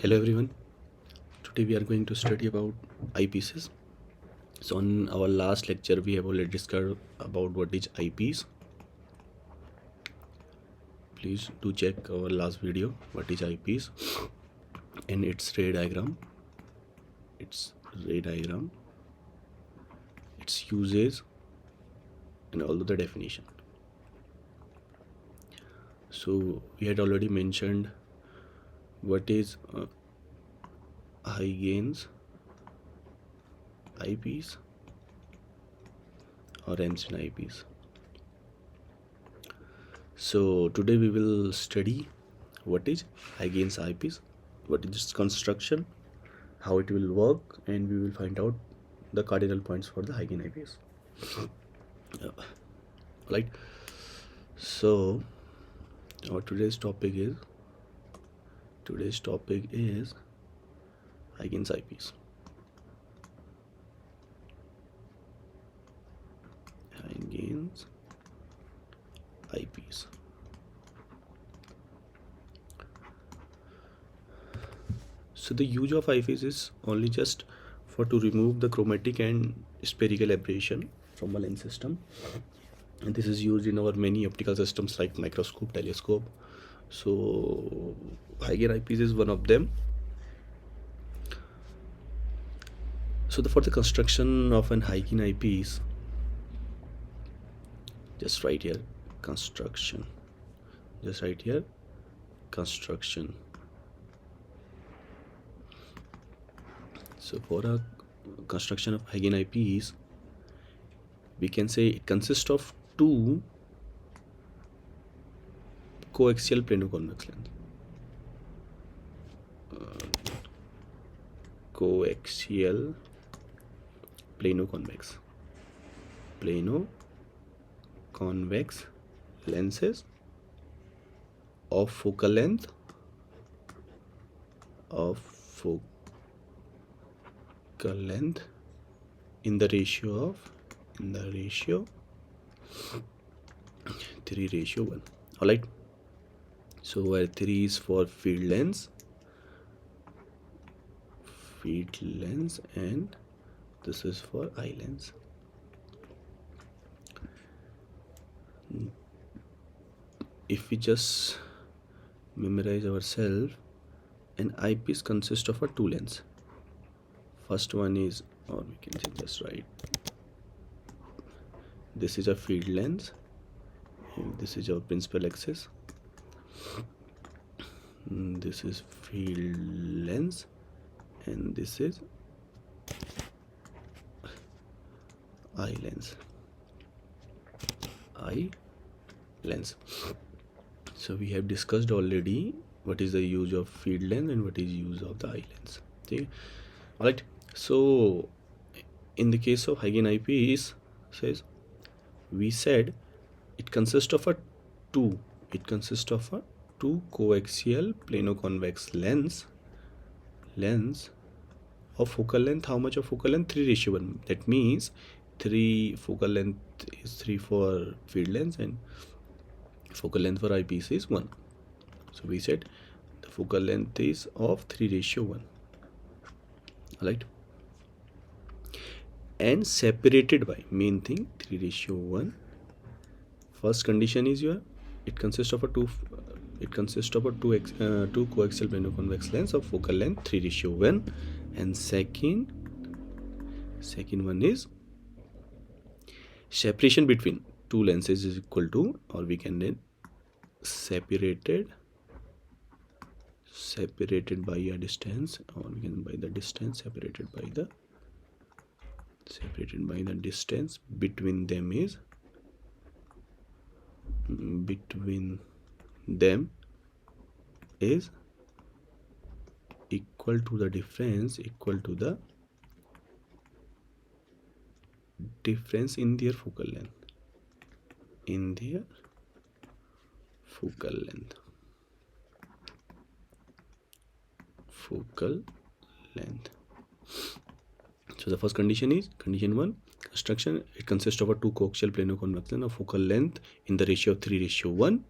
Hello everyone. Today we are going to study about eyepieces. So on our last lecture we have already discussed about what is eyepiece. Please do check our last video what is eyepiece and its ray diagram, its uses and also the definition. So we had already mentioned what is Huygen's eyepiece or Einstein eyepiece. So today we will study what is Huygen's eyepiece, what is its construction, how it will work, and we will find out the cardinal points for the Huygen eyepiece. Right. So our today's topic is Huygen's eyepiece. Huygen's eyepiece. So the use of eyepiece is only just for to remove the chromatic and spherical aberration from a lens system, and this is used in our many optical systems like microscope, telescope. So Huygen eyepiece is one of them. So for the construction of an Huygen eyepiece, just write here construction. So for a construction of Huygen eyepiece, we can say it consists of two coaxial plano-convex lens. Coaxial plano-convex lenses of focal length in the ratio 3:1. Alright, so where 3 is for field lens and this is for eye lens. If we just memorize ourselves, an eyepiece consists of a two lens. First one is, or we can just write, this is a field lens and this is our principal axis. This is field lens and this is eye lens. So we have discussed already what is the use of field lens and what is use of the eye lens. Okay. Alright, so in the case of Huygen eyepiece, says we said it consists of a two coaxial plano-convex lens of focal length. How much of focal length? 3:1. That means 3 focal length is 3 for field lens and focal length for eyepiece is 1. So we said the focal length is of 3:1. Alright, and separated by, main thing, 3:1. First condition is it consists of a two coaxial plano-convex lens of focal length 3:1, and second one is separation between two lenses is equal to, or we can then separated by a distance, or we can by the distance separated by the distance between them is equal to the difference in their focal length. So the first condition is condition 1. Construction, it consists of a two coaxial plano-convex lens of focal length in the ratio of 3:1,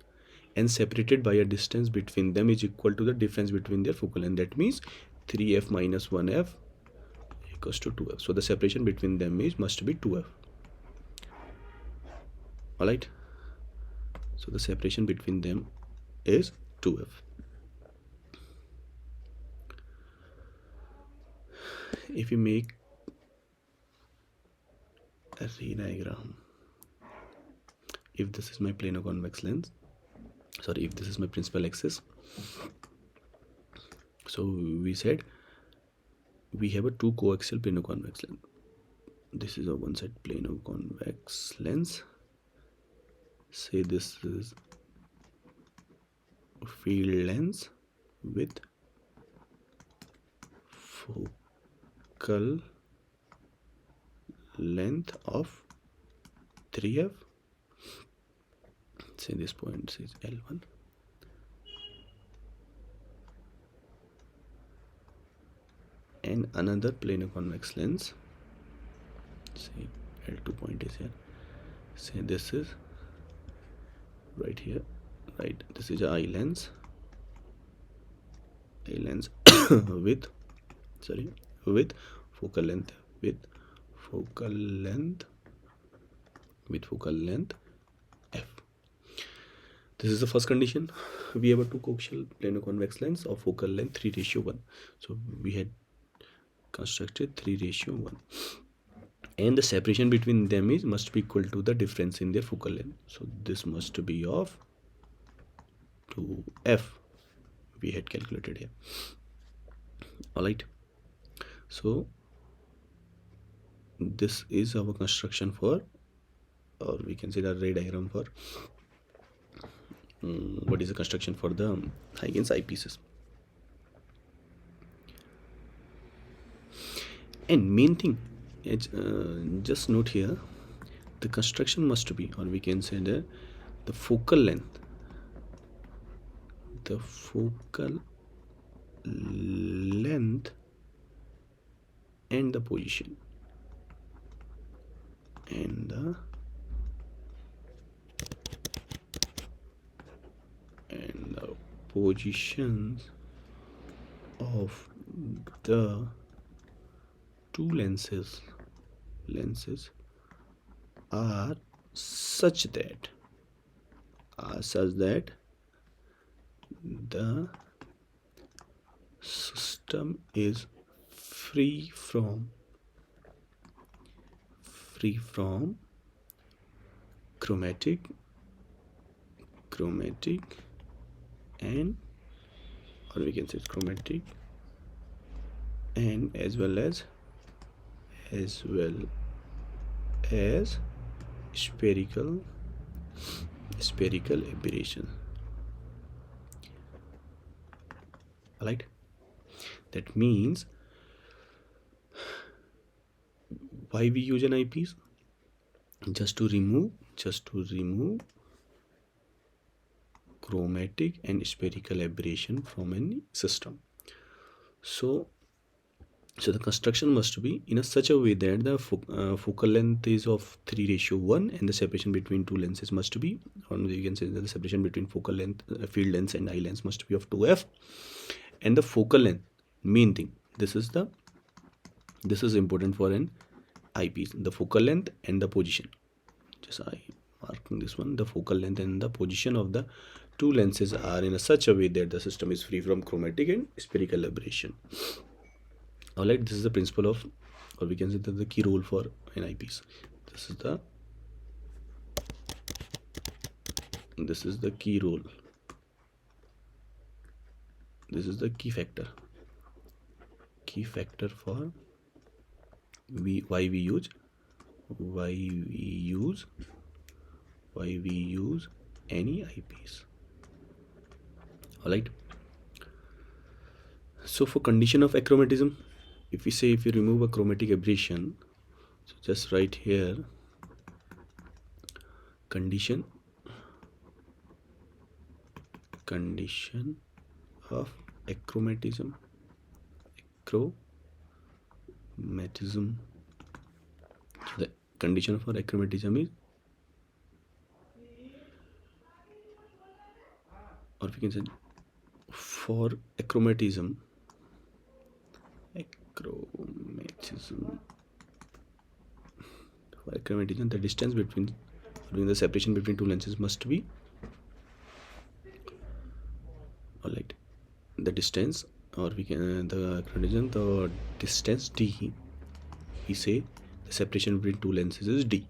and separated by a distance between them is equal to the difference between their focal length. That means 3f minus 1f equals to 2f. So the separation between them is must be 2f. Alright, so the separation between them is 2f. If you make a ray diagram, if this is my plano convex lens, sorry, if this is my principal axis, so we said we have a two coaxial plano convex lens. This is a one side plano convex lens. Say this is field lens with focal length of 3f. Say this point is L1. And another plano convex lens, say L2 point is here. Say this is right here, right? This is a eye lens with focal length f. This is the first condition. We have a two coaxial plano convex lens of focal length 3:1. So we had constructed 3:1, and the separation between them is must be equal to the difference in their focal length. So this must be of 2f. We had calculated here. Alright, so this is our construction for, or we can say the ray diagram for what is the construction for the Huygens eyepieces. And main thing, just note here, the construction must be, or we can say the focal length, and the position and the positions of the two lenses are such that the system is free from chromatic and, or we can say chromatic and as well as spherical aberration. Alright, that means why we use an eyepiece? Just to remove chromatic and spherical aberration from any system. So the construction must be in such a way that the focal length is of 3:1 and the separation between two lenses must be, or you can say that the separation between focal length, field length and eye length must be of 2f, and the focal length, main thing, this is important for an eyepiece, the focal length and the position. Just I marking this one, the focal length and the position of the two lenses are in such a way that the system is free from chromatic and spherical aberration. Alright, this is the principle of, or we can say that the key role for an eyepiece. This is the key role. This is the key factor for why we use any eyepiece. Alright, so for condition of achromatism, if you remove a chromatic aberration, so just write here condition of achromatism. So the condition for achromatism is or we can say for achromatism, the distance between the separation between two lenses must be, all right, the distance, or we can the achromatism, the distance d, we say the separation between two lenses is d.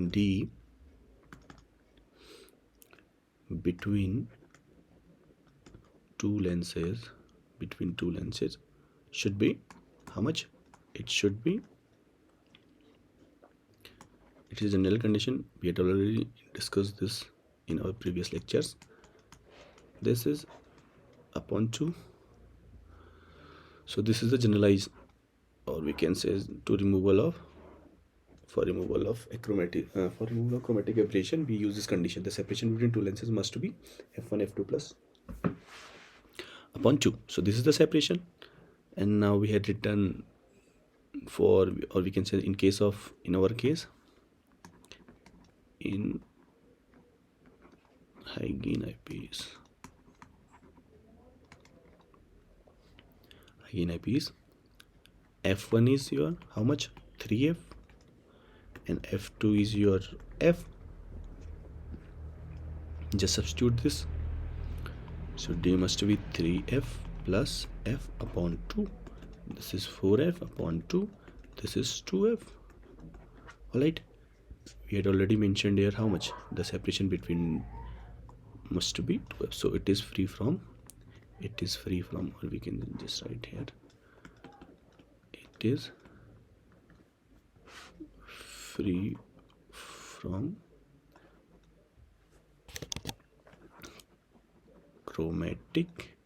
D between two lenses should be how much? It should be, it is a general condition, we had already discussed this in our previous lectures. This is upon 2. So this is the generalized, or we can say for removal of chromatic aberration, we use this condition. The separation between two lenses must be f1 f2 plus upon 2. So this is the separation. And now we had written for, or we can say in our case in Huygen eyepiece, f1 is your how much? 3f, and f2 is your f. Just substitute this. So d must be 3f plus f upon 2. This is 4f upon 2. This is 2f. Alright. We had already mentioned here how much? The separation between must be 12. So it is free from, or we can just write here, it is free from chromatic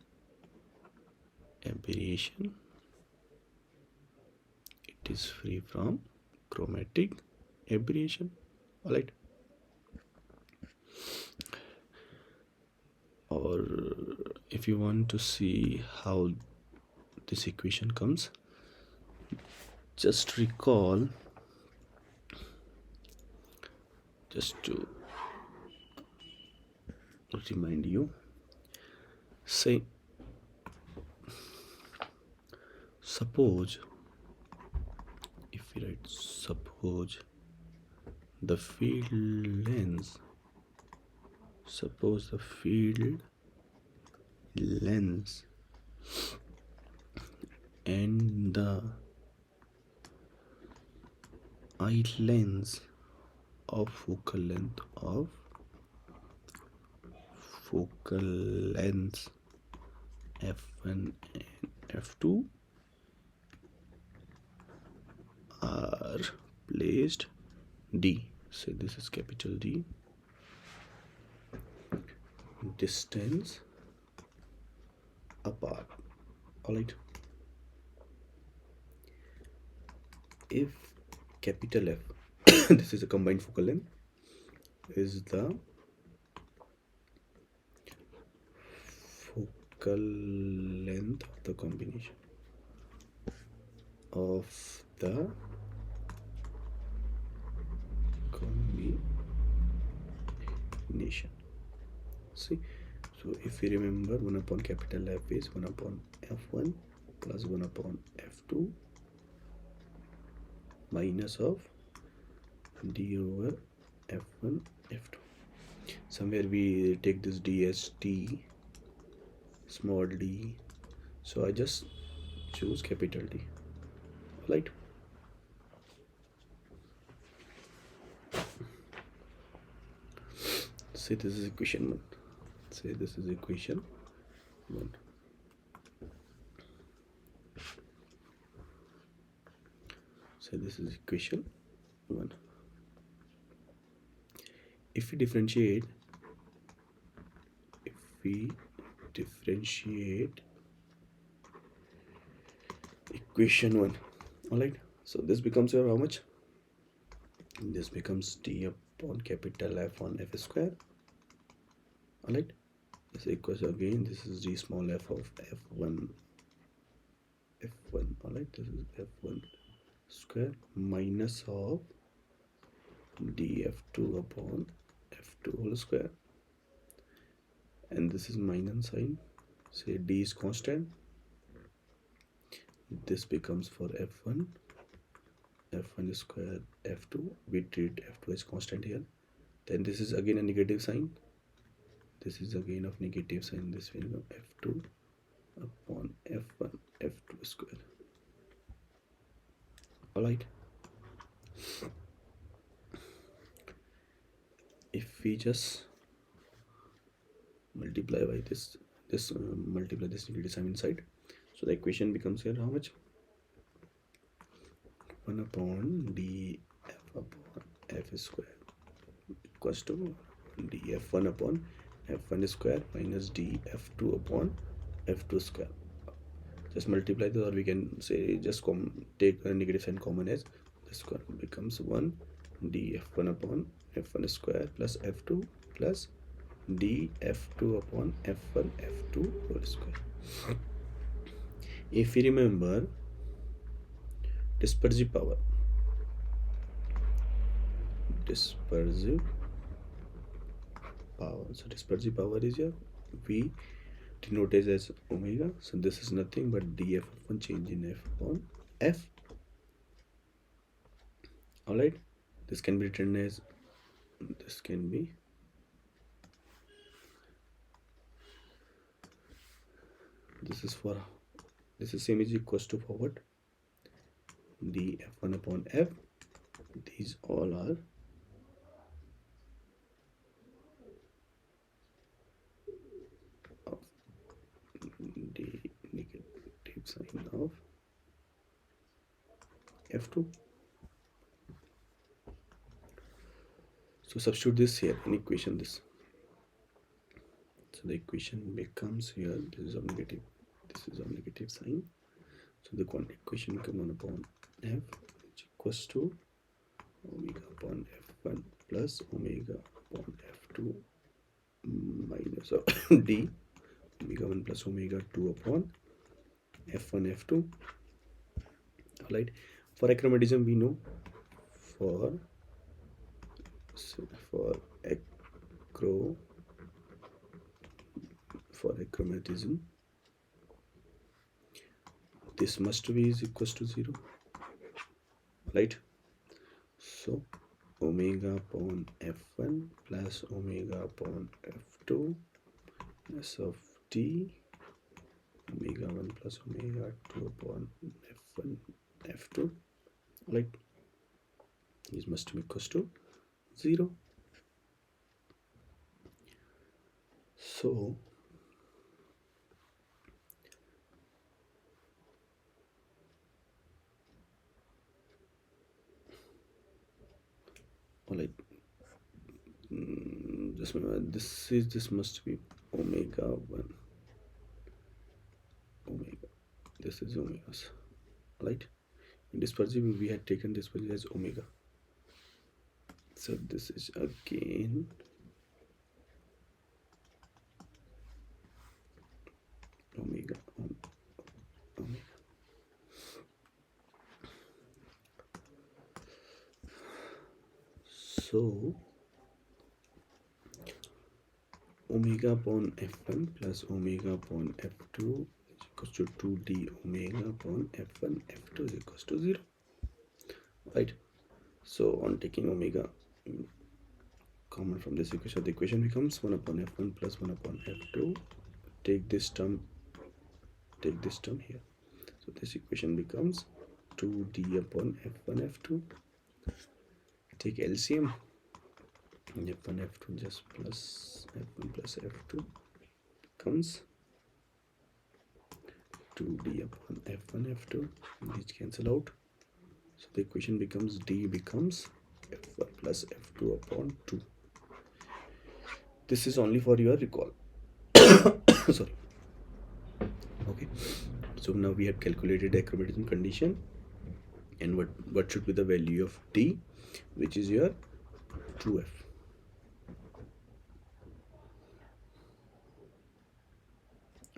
aberration. It is free from chromatic aberration. All right. Or if you want to see how this equation comes, just recall, just to remind you, say suppose, if we write suppose the field length, and the eye length of focal length f1 and f2 are placed D. So this is capital D. Distance apart. Alright. If capital F, this is a combined focal length, is the focal length of the combination of the combination. See, so if we remember, 1 upon capital F is 1 upon F1 plus 1 upon F2 minus of D over F1 F2. Somewhere we take this D as T, small d, so I just choose capital D. Right. Say this is equation 1. Say this is equation 1. Say this is equation 1. If we differentiate equation 1, alright, so this becomes your how much? This becomes D upon capital F on F square. Alright, this equals again, this is D small f of F1. Alright, this is F1 square minus of df2 upon f2 whole square. and this is minus sign. Say d is constant. This becomes for f1 square f2. We treat f2 as constant here. Then this is again a negative sign. This is again of negative sign. This will go f2 upon f1 f2 square. Alright, if we just multiply by multiply this negative sign inside, so the equation becomes here how much? 1 upon d f upon f square equals to df1 upon f1 square minus df2 upon f2 square. Just multiply this, or we can say just take a negative sign common, as the square becomes 1 df1 upon f1 square plus f2 plus df2 upon f1 f2 whole square. If we remember dispersive power, so dispersive power is here, we denote it as omega. So this is nothing but df upon change in f upon f. Alright, this can be written as, this can be, this is same is equals to forward df1 upon f. These all are of the negative sign of f2. So substitute this here in equation this. So the equation becomes here, this is of negative sign. So the equation becomes 1 upon f, which equals to omega upon f1 plus omega upon f2 minus d omega 1 plus omega 2 upon f1 f2. Alright, for achromatism we know, for achromatism this must be is equals to 0, right? So omega upon f1 plus omega upon f2 plus of t omega 1 plus omega 2 upon f1 f2, right? This must be equals to 0. So alright, just remember this must be omega 1 omega, this is omegas, right? In dispersive we had taken dispersive as omega, so this is again omega on omega. So omega upon f1 plus omega upon f2 is equals to 2d omega upon f1 f2 is equals to 0, right? So on taking omega common from this equation, the equation becomes 1 upon f1 plus 1 upon f2. Take this term here, so this equation becomes 2d upon f1 f2. Take LCM, f1 f2 just plus f1 plus f2 becomes 2d upon f1 f2, these cancel out, so the equation becomes d becomes f1 plus f2 upon 2. This is only for your recall. Sorry. Okay, so now we have calculated achromatism condition, and what should be the value of d, which is your 2f.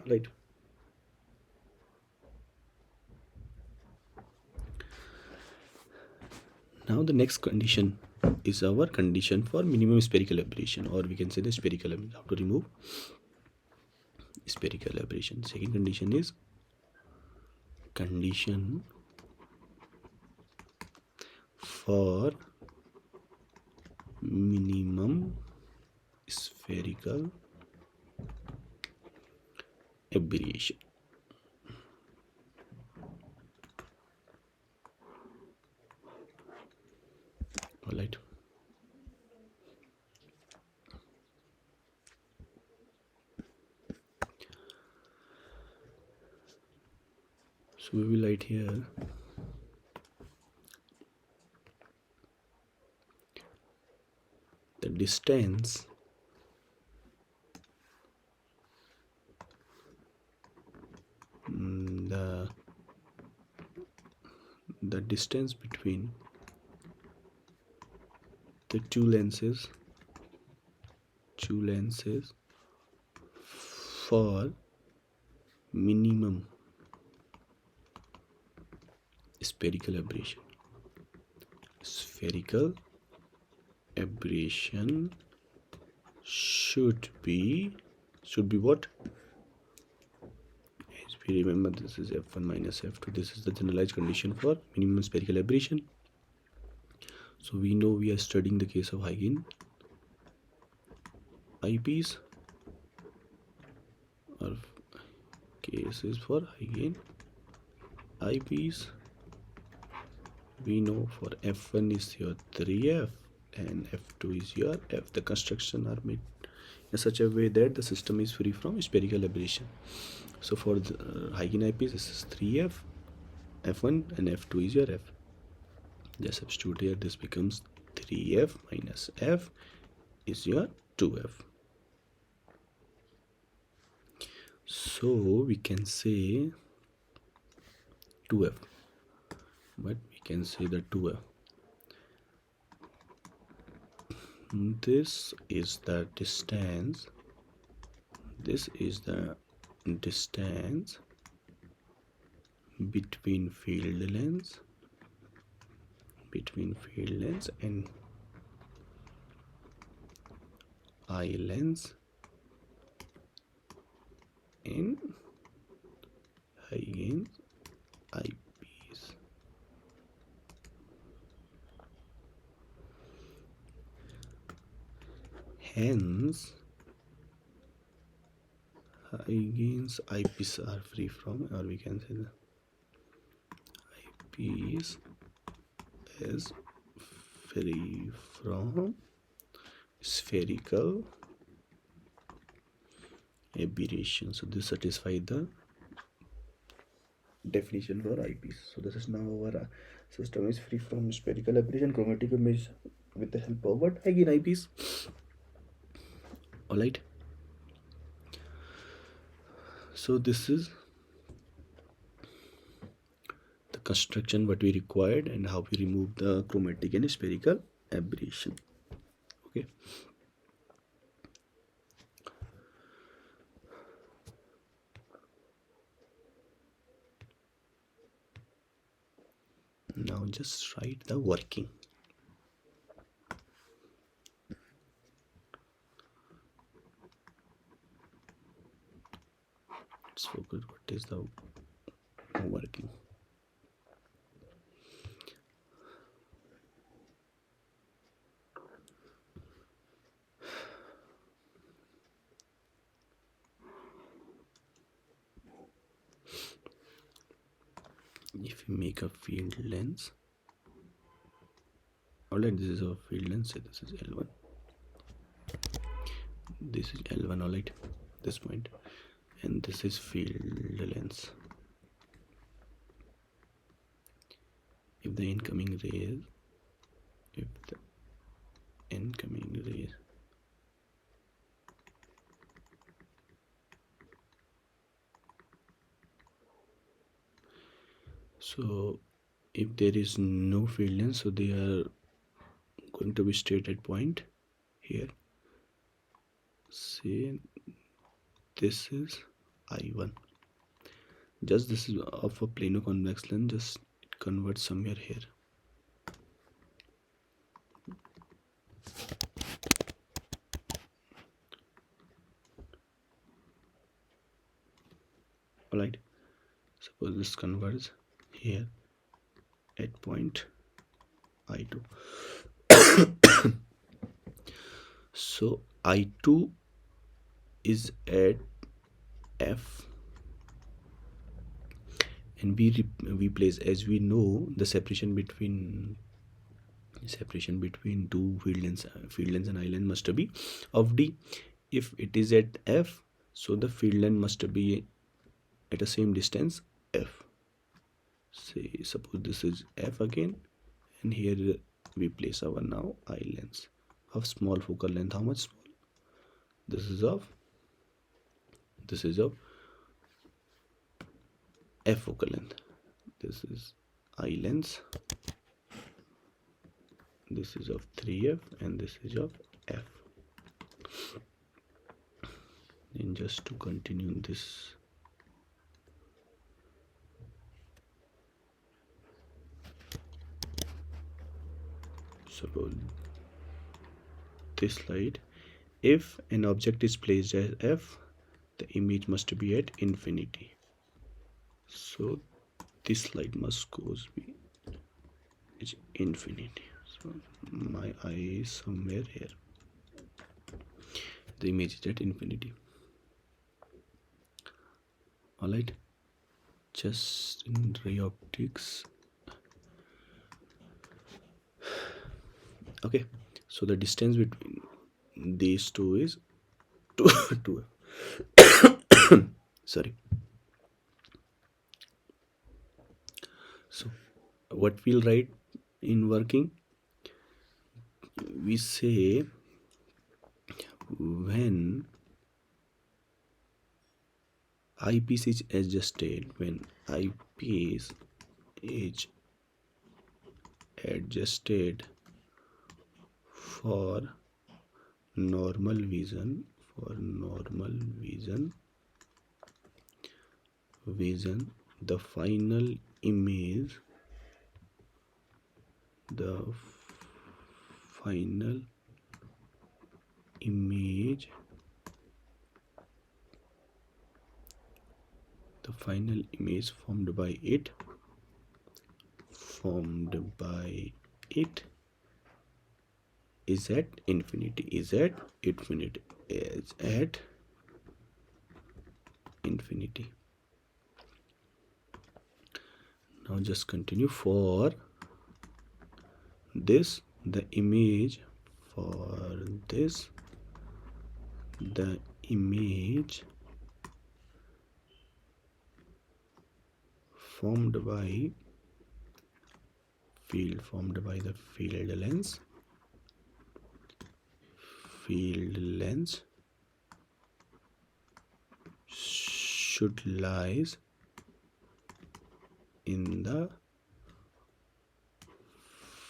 Right. Now the next condition is our condition for minimum spherical aberration, or we can say the spherical aberration. How to remove? spherical aberration. Second condition is condition for minimum spherical aberration. All right. So we will write here the distance the distance between the two lenses for minimum spherical aberration. Spherical aberration should be what? As we remember, this is f1 minus f2. This is the generalized condition for minimum spherical aberration. So we know we are studying the case of Huygen eyepiece, or cases for Huygen eyepiece. We know for f1 is your 3f and f2 is your f. The construction are made in such a way that the system is free from spherical aberration. So for the Huygen eyepiece, this is 3f, f1, and f2 is your f. Just substitute here, this becomes 3f minus f is your 2f. So we can say 2f, but we can say the 2f. This is the distance between field length and eye length in Huygen eyepiece. Hence, Huygen's eyepiece are free from, or we can say the eyepiece is free from spherical aberration. So this satisfies the definition for eyepiece. So this is now our system is free from spherical aberration, chromatic image with the help of what? Huygen eyepiece. All right. So this is the construction what we required and how we remove the chromatic and spherical aberration. Okay. Now just write the working. Let's focus what is the working. If we make a field length, alright, this is our field length, say this is L1, this is L1, alright, this point, and this is field length. If the incoming ray so if there is no field length, so they are going to be straight at point here. Say this is I1, just this is of a plano convex lens, just convert somewhere here. Alright, suppose this converges here at point I2. So I2 is at F, and we place, as we know, the separation between two field lengths and eye length must be of D. If it is at F, so the field length must be at the same distance F. Say suppose this is F again, and here we place our now eye length of small focal length. How much small? This is of F focal length. This is eye length. This is of 3F and this is of F. And just to continue this, suppose this slide, if an object is placed as F, the image must be at infinity. So this slide must goes be infinity. So my eye is somewhere here. The image is at infinity. Alright, just in ray optics. Okay, so the distance between these two is 2. Sorry. So what we'll write in working, we say when eyepiece is adjusted, for normal vision, the final image formed by it is at infinity. Now just continue. For this, the image formed by the field length should lies in the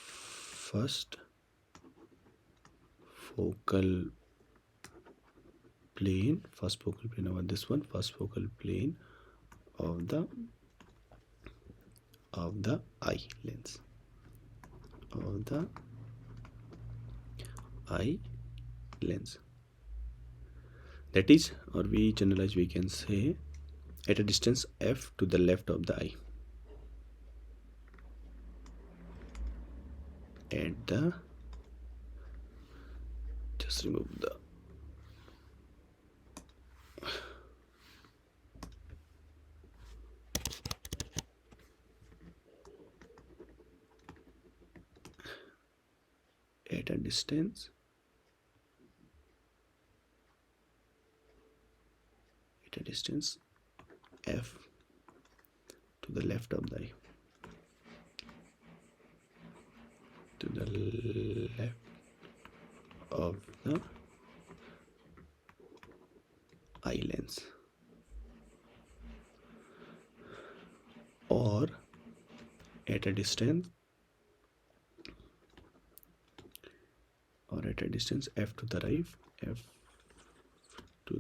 first focal plane over this one, first focal plane of the eye lens, that is, or we generalize, we can say at a distance F to the left of the eye, just remove the at a distance F to the left of the eye, lens, or at a distance F to the right, to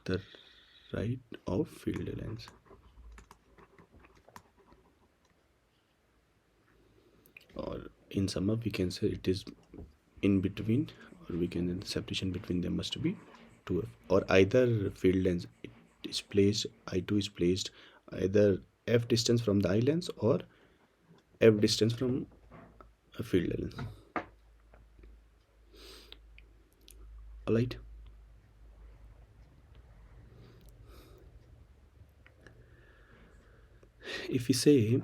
the right of field lens. Or in sum up, we can say it is in between, or we can, the separation between them must be 2f, or either field length is placed, I2 is placed either f distance from the eye lens or f distance from a field length. Alright, if we say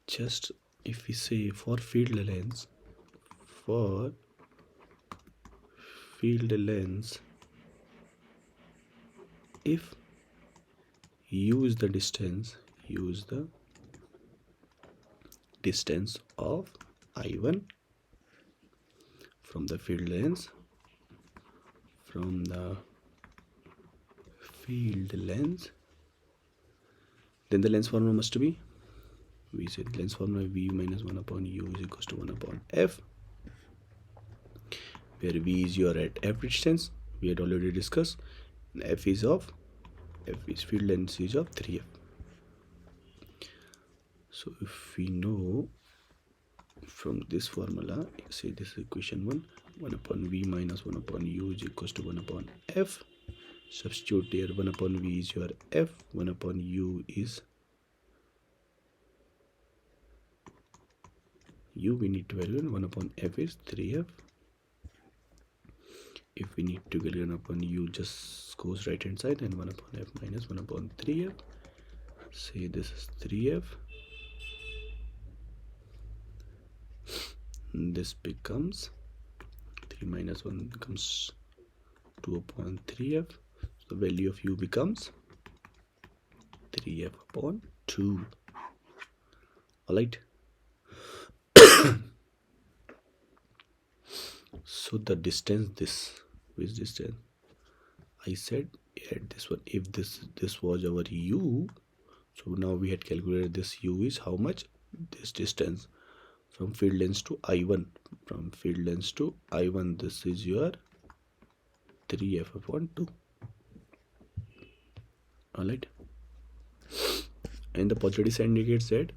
just if we say for field length if u is the distance of I1 from the field length then the lens formula must be, we said lens formula v minus 1 upon u is equals to 1 upon f, where v is your at f distance, we had already discussed, and f is field length is of 3f. So if we know from this formula, say this is equation 1 upon v minus 1 upon u is equals to 1 upon f. Substitute here, 1 upon v is your f, 1 upon u is u, we need to value 1 upon f is 3f. If we need to calculate 1 upon u, just goes right hand side, and 1 upon f minus 1 upon 3f. Say this is 3f. This becomes 3 minus 1 becomes 2 upon 3f. So the value of u becomes 3f upon 2. Alright. So the distance, which distance? I said at this one, if this was our u, so now we had calculated this u is how much? This distance from field length to I1. From field length to I1, this is your 3f upon 2. Alright. And the positive sign indicates that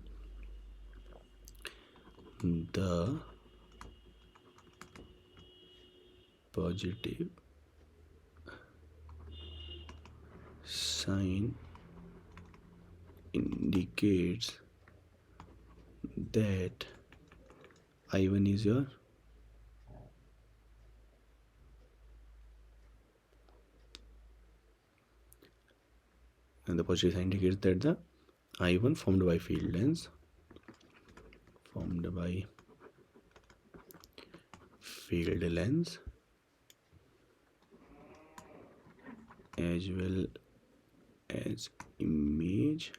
the positive sign indicates that I1 is your and the positive sign indicates that the I1 formed by field length as well as image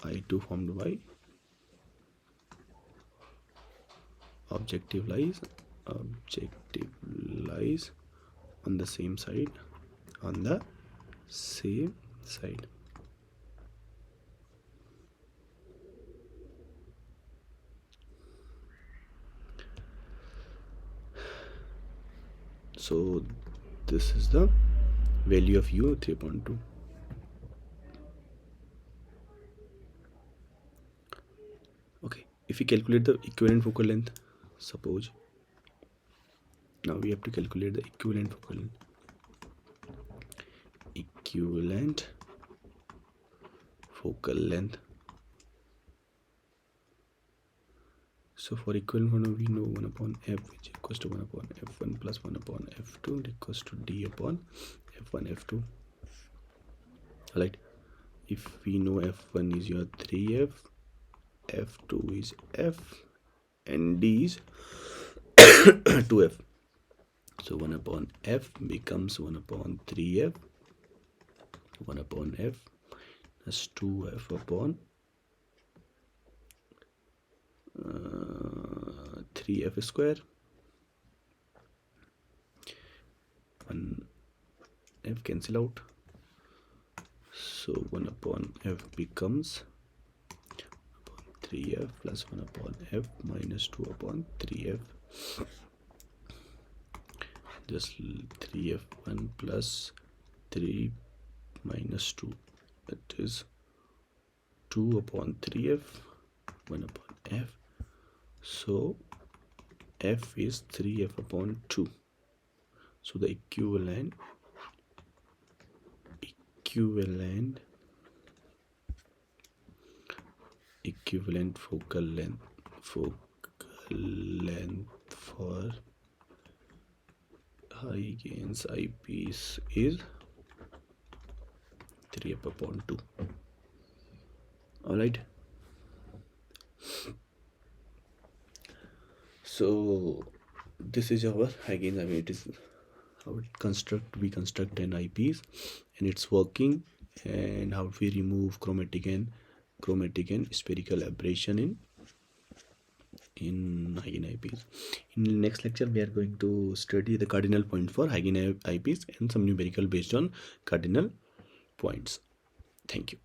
I2 formed by objective lies on the same side, So this is the value of u, 3.2. Okay, if we calculate the equivalent focal length, suppose now we have to calculate the equivalent focal length. So for equivalent one, we know 1 upon f, which equals to 1 upon f1 plus 1 upon f2 equals to d upon f1 f2. Alright, if we know f1 is your 3f, f2 is f, and d is 2f. So 1 upon f becomes 1 upon 3f, 1 upon f plus 2f upon 3f square. 1 f cancel out, so 1 upon f becomes 3f plus 1 upon f minus 2 upon 3f. Just 3f1 plus 3 minus 2, that is 2 upon 3f 1 upon f. So f is 3f upon 2. So the equivalent focal length for Huygen's eyepiece is 3f upon 2. Alright, so this is our Huygen's, I mean, it is how we construct an eyepiece and it's working, and how we remove chromatic and spherical aberration in Huygen eyepiece. In the next lecture, we are going to study the cardinal point for Huygen eyepiece and some numerical based on cardinal points. Thank you.